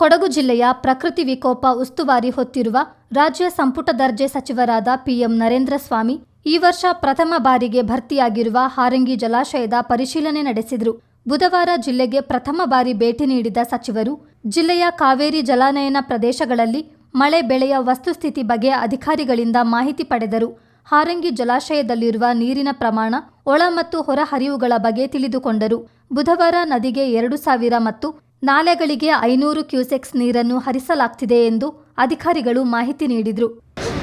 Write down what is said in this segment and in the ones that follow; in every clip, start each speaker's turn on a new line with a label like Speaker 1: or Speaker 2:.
Speaker 1: ಕೊಡಗು ಜಿಲ್ಲೆಯ ಪ್ರಕೃತಿ ವಿಕೋಪ ಉಸ್ತುವಾರಿ ಹೊತ್ತಿರುವ ರಾಜ್ಯ ಸಂಪುಟ ದರ್ಜೆ ಸಚಿವರಾದ ಪಿಎಂ ನರೇಂದ್ರ ಸ್ವಾಮಿ ಈ ವರ್ಷ ಪ್ರಥಮ ಬಾರಿಗೆ ಭರ್ತಿಯಾಗಿರುವ ಹಾರಂಗಿ ಜಲಾಶಯದ ಪರಿಶೀಲನೆ ನಡೆಸಿದರು. ಬುಧವಾರ ಜಿಲ್ಲೆಗೆ ಪ್ರಥಮ ಬಾರಿ ಭೇಟಿ ನೀಡಿದ ಸಚಿವರು ಜಿಲ್ಲೆಯ ಕಾವೇರಿ ಜಲಾನಯನ ಪ್ರದೇಶಗಳಲ್ಲಿ ಮಳೆ ಬೆಳೆಯ ವಸ್ತುಸ್ಥಿತಿ ಬಗ್ಗೆ ಅಧಿಕಾರಿಗಳಿಂದ ಮಾಹಿತಿ ಪಡೆದರು. ಹಾರಂಗಿ ಜಲಾಶಯದಲ್ಲಿರುವ ನೀರಿನ ಪ್ರಮಾಣ, ಒಳ ಮತ್ತು ಹೊರ ಹರಿವುಗಳ ಬಗ್ಗೆ ತಿಳಿದುಕೊಂಡರು. ಬುಧವಾರ ನದಿಗೆ 2000 ಮತ್ತು ನಾಲೆಗಳಿಗೆ 500 ಕ್ಯೂಸೆಕ್ಸ್ ನೀರನ್ನು ಹರಿಸಲಾಗ್ತಿದೆ ಎಂದು ಅಧಿಕಾರಿಗಳು ಮಾಹಿತಿ ನೀಡಿದರು.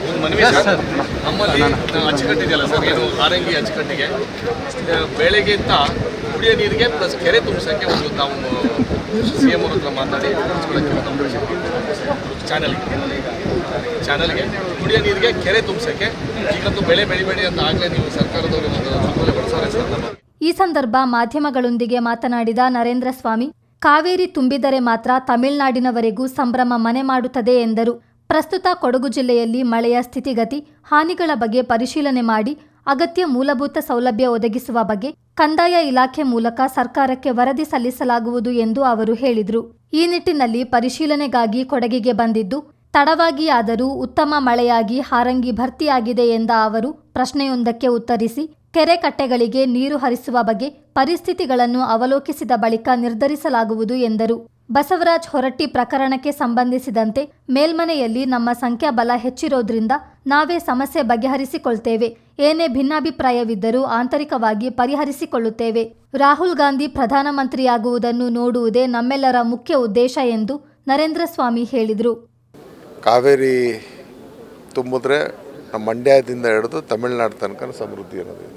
Speaker 2: ನಮ್ಮಲ್ಲಿ ಅಚ್ಚುಕಟ್ಟಿದೆಯಲ್ಲ ಸರ್, ಏನು ಹಾರಂಗಿ ಅಚ್ಚುಕಟ್ಟಿಗೆ ಬೆಳೆಗಿಂತ ಕುಡಿಯೋ ನೀರಿಗೆ ಪ್ಲಸ್ ಕೆರೆ ತುಂಬಿಸೋಕ್ಕೆ ಒಂದು ನಾವು CM ಅವ್ರ ಹತ್ರ ಮಾತಾಡಿ ಚಾನಲ್ಗೆ ಕುಡಿಯೋ ನೀರಿಗೆ ಕೆರೆ ತುಂಬಿಸೋಕ್ಕೆ ಈಗಂತೂ ಬೆಳೆ ಬೆಳಿಬೇಡಿ ಅಂತ ಆಗಲೇ ನೀವು ಸರ್ಕಾರದವರು ಒಂದು ಬಳಸೋರೆ ಸರ್.
Speaker 1: ಈ ಸಂದರ್ಭ ಮಾಧ್ಯಮಗಳೊಂದಿಗೆ ಮಾತನಾಡಿದ ನರೇಂದ್ರ ಸ್ವಾಮಿ, ಕಾವೇರಿ ತುಂಬಿದರೆ ಮಾತ್ರ ತಮಿಳುನಾಡಿನವರೆಗೂ ಸಂಭ್ರಮ ಮನೆ ಮಾಡುತ್ತದೆ ಎಂದರು. ಪ್ರಸ್ತುತ ಕೊಡಗು ಜಿಲ್ಲೆಯಲ್ಲಿ ಮಳೆಯ ಸ್ಥಿತಿಗತಿ, ಹಾನಿಗಳ ಬಗ್ಗೆ ಪರಿಶೀಲನೆ ಮಾಡಿ ಅಗತ್ಯ ಮೂಲಭೂತ ಸೌಲಭ್ಯ ಒದಗಿಸುವ ಬಗ್ಗೆ ಕಂದಾಯ ಇಲಾಖೆ ಮೂಲಕ ಸರ್ಕಾರಕ್ಕೆ ವರದಿ ಸಲ್ಲಿಸಲಾಗುವುದು ಎಂದು ಅವರು ಹೇಳಿದರು. ಈ ನಿಟ್ಟಿನಲ್ಲಿ ಪರಿಶೀಲನೆಗಾಗಿ ಕೊಡಗಿಗೆ ಬಂದಿದ್ದು, ತಡವಾಗಿ ಆದರೂ ಉತ್ತಮ ಮಳೆಯಾಗಿ ಹಾರಂಗಿ ಭರ್ತಿಯಾಗಿದೆ ಎಂದ ಅವರು ಪ್ರಶ್ನೆಯೊಂದಕ್ಕೆ ಉತ್ತರಿಸಿ, ಕೆರೆ ಕಟ್ಟೆಗಳಿಗೆ ನೀರು ಹರಿಸುವ ಬಗ್ಗೆ ಪರಿಸ್ಥಿತಿಗಳನ್ನು ಅವಲೋಕಿಸಿದ ಬಳಿಕ ನಿರ್ಧರಿಸಲಾಗುವುದು ಎಂದರು. ಬಸವರಾಜ್ ಹೊರಟ್ಟಿ ಪ್ರಕರಣಕ್ಕೆ ಸಂಬಂಧಿಸಿದಂತೆ ಮೇಲ್ಮನೆಯಲ್ಲಿ ನಮ್ಮ ಸಂಖ್ಯಾಬಲ ಹೆಚ್ಚಿರೋದ್ರಿಂದ ನಾವೇ ಸಮಸ್ಯೆ ಬಗೆಹರಿಸಿಕೊಳ್ತೇವೆ. ಏನೇ ಭಿನ್ನಾಭಿಪ್ರಾಯವಿದ್ದರೂ ಆಂತರಿಕವಾಗಿ ಪರಿಹರಿಸಿಕೊಳ್ಳುತ್ತೇವೆ. ರಾಹುಲ್ ಗಾಂಧಿ ಪ್ರಧಾನಮಂತ್ರಿಯಾಗುವುದನ್ನು ನೋಡುವುದೇ ನಮ್ಮೆಲ್ಲರ ಮುಖ್ಯ ಉದ್ದೇಶ ಎಂದು ನರೇಂದ್ರ ಸ್ವಾಮಿ ಹೇಳಿದರು.
Speaker 3: ಕಾವೇರಿ ತುಂಬಿದ್ರೆ ನಮ್ಮ ಮಂಡ್ಯದಿಂದ ಹಿಡಿದು ತಮಿಳುನಾಡು ತನಕ ಸಮೃದ್ಧಿ ಅನ್ನೋದಿದೆ.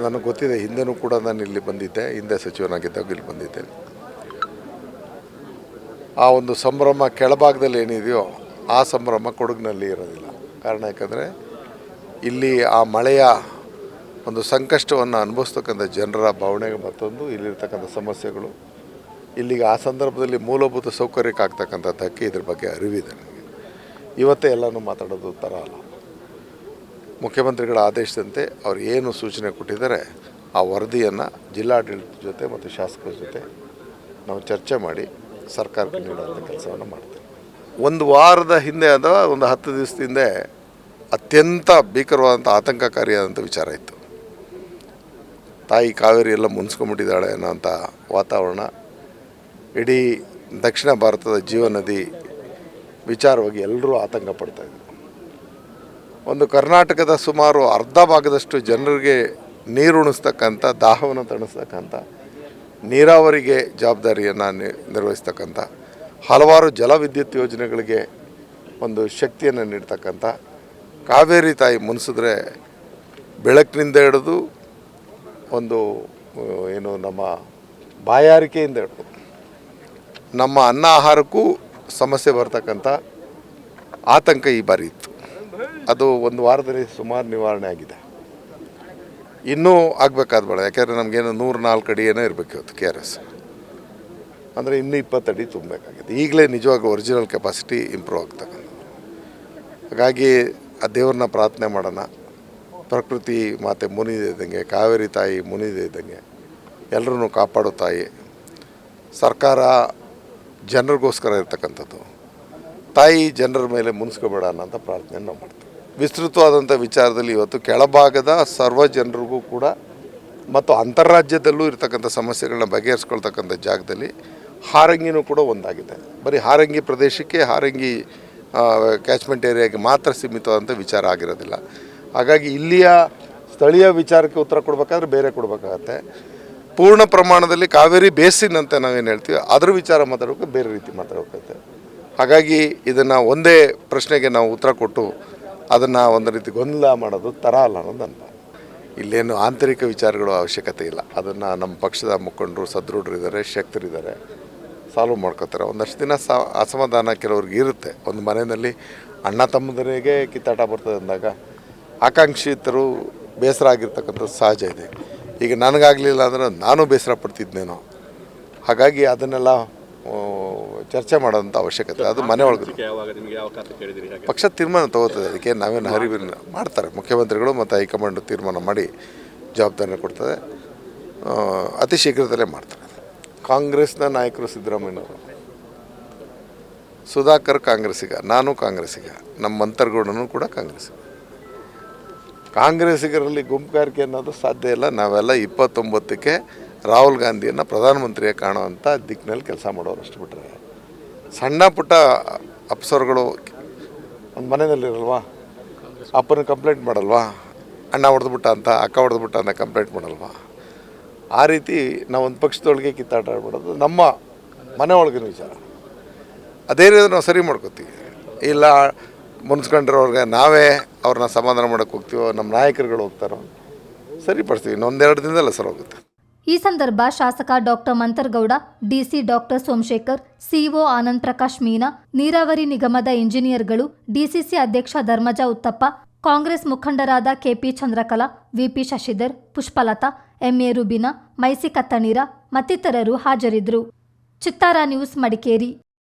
Speaker 3: ನನಗೆ ಗೊತ್ತಿದೆ, ಹಿಂದೆನೂ ಕೂಡ ನಾನು ಇಲ್ಲಿ ಬಂದಿದ್ದೆ, ಹಿಂದೆ ಸಚಿವನಾಗಿದ್ದಾಗ ಇಲ್ಲಿ ಬಂದಿದ್ದೆ. ಆ ಒಂದು ಸಂಭ್ರಮ ಕೆಳಭಾಗದಲ್ಲಿ ಏನಿದೆಯೋ ಆ ಸಂಭ್ರಮ ಕೊಡಗಿನಲ್ಲಿ ಇರೋದಿಲ್ಲ. ಕಾರಣ ಯಾಕಂದರೆ ಇಲ್ಲಿ ಆ ಮಳೆಯ ಒಂದು ಸಂಕಷ್ಟವನ್ನು ಅನುಭವಿಸ್ತಕ್ಕಂಥ ಜನರ ಭಾವನೆಗೆ ಮತ್ತೊಂದು, ಇಲ್ಲಿರ್ತಕ್ಕಂಥ ಸಮಸ್ಯೆಗಳು, ಇಲ್ಲಿಗೆ ಆ ಸಂದರ್ಭದಲ್ಲಿ ಮೂಲಭೂತ ಸೌಕರ್ಯಕ್ಕೆ ಆಗ್ತಕ್ಕಂಥ ಧಕ್ಕೆ, ಇದ್ರ ಬಗ್ಗೆ ಅರಿವಿದೆ ನನಗೆ. ಇವತ್ತೇ ಎಲ್ಲನೂ ಮಾತಾಡೋದು ಥರ ಅಲ್ಲ. ಮುಖ್ಯಮಂತ್ರಿಗಳ ಆದೇಶದಂತೆ ಅವ್ರು ಏನು ಸೂಚನೆ ಕೊಟ್ಟಿದ್ದಾರೆ ಆ ವರದಿಯನ್ನು ಜಿಲ್ಲಾಡಳಿತದ ಜೊತೆ ಮತ್ತು ಶಾಸಕರ ಜೊತೆ ನಾವು ಚರ್ಚೆ ಮಾಡಿ ಸರ್ಕಾರಕ್ಕೆ ನೀಡುವಂಥ ಕೆಲಸವನ್ನು ಮಾಡ್ತೇವೆ. ಒಂದು ವಾರದ ಹಿಂದೆ ಅಥವಾ ಒಂದು 10 ದಿವಸದ ಹಿಂದೆ ಅತ್ಯಂತ ಭೀಕರವಾದಂಥ ಆತಂಕಕಾರಿಯಾದಂಥ ವಿಚಾರ ಇತ್ತು. ತಾಯಿ ಕಾವೇರಿ ಎಲ್ಲ ಮುನ್ಸ್ಕೊಂಡ್ಬಿಟ್ಟಿದ್ದಾಳೆ ಅನ್ನೋಂಥ ವಾತಾವರಣ ಇಡೀ ದಕ್ಷಿಣ ಭಾರತದ ಜೀವನದಿ ವಿಚಾರವಾಗಿ ಎಲ್ಲರೂ ಆತಂಕ ಪಡ್ತಾಯಿದ್ರು. ಒಂದು ಕರ್ನಾಟಕದ ಸುಮಾರು ಅರ್ಧ ಭಾಗದಷ್ಟು ಜನರಿಗೆ ನೀರು ಉಣಿಸ್ತಕ್ಕಂಥ, ದಾಹವನ್ನು ತಣಿಸ್ತಕ್ಕಂಥ, ನೀರಾವರಿಗೆ ಜವಾಬ್ದಾರಿಯನ್ನು ನಿರ್ವಹಿಸ್ತಕ್ಕಂಥ, ಹಲವಾರು ಜಲವಿದ್ಯುತ್ ಯೋಜನೆಗಳಿಗೆ ಒಂದು ಶಕ್ತಿಯನ್ನು ನೀಡ್ತಕ್ಕಂಥ ಕಾವೇರಿ ತಾಯಿ ಮುನ್ಸಿದ್ರೆ ಬೆಳಕಿನಿಂದ ಹಿಡಿದು ಒಂದು ಏನು ನಮ್ಮ ಬಾಯಾರಿಕೆಯಿಂದ ಹಿಡಿದು ನಮ್ಮ ಅನ್ನ ಆಹಾರಕ್ಕೂ ಸಮಸ್ಯೆ ಬರ್ತಕ್ಕಂಥ ಆತಂಕ ಈ ಬಾರಿ ಇತ್ತು. ಅದು ಒಂದು ವಾರದಲ್ಲಿ ಸುಮಾರು ನಿವಾರಣೆ ಆಗಿದೆ. ಇನ್ನೂ ಆಗಬೇಕಾದ ಬೇಡ, ಯಾಕೆಂದರೆ ನಮಗೇನು 104 ಅಡಿ ಏನೋ ಇರಬೇಕು ಇವತ್ತು KRS, ಅಂದರೆ ಇನ್ನೂ 20 ಅಡಿ ತುಂಬಬೇಕಾಗಿದೆ. ಈಗಲೇ ನಿಜವಾಗ್ಲೂ ಒರಿಜಿನಲ್ ಕೆಪಾಸಿಟಿ ಇಂಪ್ರೂವ್ ಆಗ್ತಕ್ಕಂಥದ್ದು. ಹಾಗಾಗಿ ಆ ದೇವ್ರನ್ನ ಪ್ರಾರ್ಥನೆ ಮಾಡೋಣ. ಪ್ರಕೃತಿ ಮಾತೆ ಮುನಿದೆ ಇದ್ದಂಗೆ, ಕಾವೇರಿ ತಾಯಿ ಮುನಿದೆ ಇದ್ದಂಗೆ ಎಲ್ಲರೂ ಕಾಪಾಡೋ ತಾಯಿ. ಸರ್ಕಾರ ಜನರಿಗೋಸ್ಕರ ಇರ್ತಕ್ಕಂಥದ್ದು. ತಾಯಿ ಜನರ ಮೇಲೆ ಮುನ್ಸ್ಕೋಬೇಡ ಅನ್ನೋಂಥ ಪ್ರಾರ್ಥನೆಯನ್ನು ನಾವು ಮಾಡ್ತೀವಿ. ವಿಸ್ತೃತವಾದಂಥ ವಿಚಾರದಲ್ಲಿ ಇವತ್ತು ಕೆಳಭಾಗದ ಸರ್ವ ಜನರಿಗೂ ಕೂಡ ಮತ್ತು ಅಂತಾರಾಜ್ಯದಲ್ಲೂ ಇರ್ತಕ್ಕಂಥ ಸಮಸ್ಯೆಗಳನ್ನ ಬಗೆಹರಿಸ್ಕೊಳ್ತಕ್ಕಂಥ ಜಾಗದಲ್ಲಿ ಹಾರಂಗಿನೂ ಕೂಡ ಒಂದಾಗಿದೆ. ಬರೀ ಹಾರಂಗಿ ಪ್ರದೇಶಕ್ಕೆ, ಹಾರಂಗಿ ಕ್ಯಾಚ್ಮೆಂಟ್ ಏರಿಯಾಗೆ ಮಾತ್ರ ಸೀಮಿತವಾದಂಥ ವಿಚಾರ ಆಗಿರೋದಿಲ್ಲ. ಹಾಗಾಗಿ ಇಲ್ಲಿಯ ಸ್ಥಳೀಯ ವಿಚಾರಕ್ಕೆ ಉತ್ತರ ಕೊಡಬೇಕಾದ್ರೆ ಬೇರೆ ಕೊಡಬೇಕಾಗತ್ತೆ. ಪೂರ್ಣ ಪ್ರಮಾಣದಲ್ಲಿ ಕಾವೇರಿ ಬೇಸಿನ್ ಅಂತ ನಾವೇನು ಹೇಳ್ತೀವಿ ಅದರ ವಿಚಾರ ಮಾತಾಡೋಕೆ ಬೇರೆ ರೀತಿ ಮಾತಾಡಬೇಕಾಗುತ್ತೆ. ಹಾಗಾಗಿ ಇದನ್ನು ಒಂದೇ ಪ್ರಶ್ನೆಗೆ ನಾವು ಉತ್ತರ ಕೊಟ್ಟು ಅದನ್ನು ಒಂದು ರೀತಿ ಗೊಂದಲ ಮಾಡೋದು ಥರ ಅಲ್ಲ ಅನ್ನೋದು ನನ್ನ. ಇಲ್ಲೇನು ಆಂತರಿಕ ವಿಚಾರಗಳು ಅವಶ್ಯಕತೆ ಇಲ್ಲ. ಅದನ್ನು ನಮ್ಮ ಪಕ್ಷದ ಮುಖಂಡರು, ಸದೃಢರಿದ್ದಾರೆ, ಶಕ್ತರಿದ್ದಾರೆ, ಸಾಲ್ವ್ ಮಾಡ್ಕೋತಾರೆ. ಒಂದಷ್ಟು ದಿನ ಅಸಮಾಧಾನ ಕೆಲವ್ರಿಗೆ ಇರುತ್ತೆ. ಒಂದು ಮನೆಯಲ್ಲಿ ಅಣ್ಣ ತಮ್ಮದರಿಗೆ ಕಿತ್ತಾಟ ಬರ್ತದೆ ಅಂದಾಗ ಆಕಾಂಕ್ಷಿತರು ಬೇಸರ ಆಗಿರ್ತಕ್ಕಂಥದ್ದು ಸಹಜ ಇದೆ. ಈಗ ನನಗಾಗಲಿಲ್ಲ ಅಂದರೆ ನಾನು ಬೇಸರ ಪಡ್ತಿದ್ನೇನೋ. ಹಾಗಾಗಿ ಅದನ್ನೆಲ್ಲ ಚರ್ಚೆ ಮಾಡೋಂಥ ಅವಶ್ಯಕತೆ ಅದು ಮನೆ ಒಳಗೆ ಪಕ್ಷ ತೀರ್ಮಾನ ತಗೋತದೆ. ಅದಕ್ಕೆ ನಾವೇನು ಹರಿವಿನ ಮಾಡ್ತಾರೆ ಮುಖ್ಯಮಂತ್ರಿಗಳು ಮತ್ತು ಹೈಕಮಾಂಡ್ ತೀರ್ಮಾನ ಮಾಡಿ ಜವಾಬ್ದಾರಿನ ಕೊಡ್ತದೆ. ಅತಿ ಶೀಘ್ರದಲ್ಲೇ ಮಾಡ್ತಾರೆ. ಕಾಂಗ್ರೆಸ್ನ ನಾಯಕರು ಸಿದ್ದರಾಮಯ್ಯನವರು ಸುಧಾಕರ್ ಕಾಂಗ್ರೆಸ್ಸಿಗ, ನಾನು ಕಾಂಗ್ರೆಸ್ಸಿಗ, ನಮ್ಮ ಮಂತರ್ಗೌಡನು ಕೂಡ ಕಾಂಗ್ರೆಸ್ಸಿಗರಲ್ಲಿ ಗುಂಪುಗಾರಿಕೆ ಅನ್ನೋದು ಸಾಧ್ಯ ಇಲ್ಲ. ನಾವೆಲ್ಲ 29ಕ್ಕೆ ರಾಹುಲ್ ಗಾಂಧಿಯನ್ನು ಪ್ರಧಾನಮಂತ್ರಿಯಾಗಿ ಕಾಣುವಂಥ ದಿಕ್ಕಿನಲ್ಲಿ ಕೆಲಸ ಮಾಡೋರು. ಅಷ್ಟು ಬಿಟ್ಟರೆ ಸಣ್ಣ ಪುಟ್ಟ ಅಪ್ಸರ್ಗಳು ಒಂದು ಮನೆಯಲ್ಲಿರಲ್ವಾ, ಅಪ್ಪನ ಕಂಪ್ಲೇಂಟ್ ಮಾಡಲ್ವಾ, ಅಣ್ಣ ಹೊಡೆದ್ಬಿಟ್ಟ ಅಂತ, ಅಕ್ಕ ಹೊಡೆದ್ಬಿಟ್ಟ ಅಂತ ಕಂಪ್ಲೇಂಟ್ ಮಾಡಲ್ವಾ? ಆ ರೀತಿ ನಾವು ಒಂದು ಪಕ್ಷದೊಳಗೆ ಕಿತ್ತಾಟ ಆಡ್ಬಿಡೋದು ನಮ್ಮ ಮನೆ ಒಳಗಿನ ವಿಚಾರ. ಅದೇನಿದ್ರು ನಾವು ಸರಿ ಮಾಡ್ಕೋತೀವಿ. ಇಲ್ಲ ಮುನ್ಸ್ಕೊಂಡಿರೋರ್ಗೆ ನಾವೇ ಅವ್ರನ್ನ ಸಮಾಧಾನ ಮಾಡೋಕ್ಕೆ ಹೋಗ್ತೀವೋ, ನಮ್ಮ ನಾಯಕರುಗಳು ಹೋಗ್ತಾರೋ, ಸರಿಪಡಿಸ್ತೀವಿ. ಇನ್ನೊಂದೆರಡು ದಿನದಲ್ಲ ಸರ್ ಹೋಗುತ್ತೆ.
Speaker 1: ಈ ಸಂದರ್ಭ ಶಾಸಕ doctor Mantar Gowda, DC doctor Somashekar, CO Anand Prakash Meena, ನೀರಾವರಿ ನಿಗಮದ ಇಂಜಿನಿಯರ್ಗಳು, ಡಿಸಿಸಿ ಅಧ್ಯಕ್ಷ ಧರ್ಮಜ ಉತ್ತಪ್ಪ, ಕಾಂಗ್ರೆಸ್ ಮುಖಂಡರಾದ KP Chandrakala, VP Shashidhar, Pushpalatha, MA Rubina, Maisi Kattanira ಮತ್ತಿತರರು ಹಾಜರಿದ್ದರು. ಚಿತ್ತಾರ ನ್ಯೂಸ್, ಮಡಿಕೇರಿ.